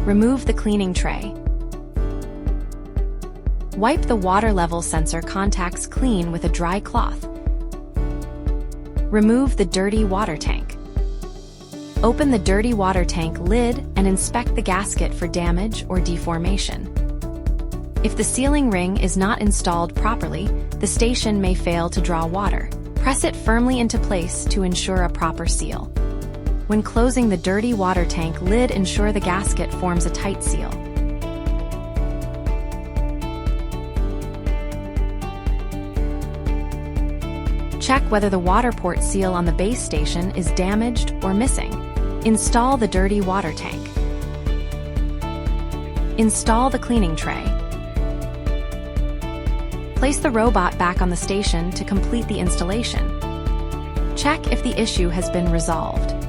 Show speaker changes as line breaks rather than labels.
Remove the cleaning tray. Wipe the water level sensor contacts clean with a dry cloth. Remove the dirty water tank. Open the dirty water tank lid and inspect the gasket for damage or deformation. If the sealing ring is not installed properly, the station may fail to draw water. Press it firmly into place to ensure a proper seal. When closing the dirty water tank lid, ensure the gasket forms a tight seal. Check whether the water port seal on the base station is damaged or missing. Install the dirty water tank. Install the cleaning tray. Place the robot back on the station to complete the installation. Check if the issue has been resolved.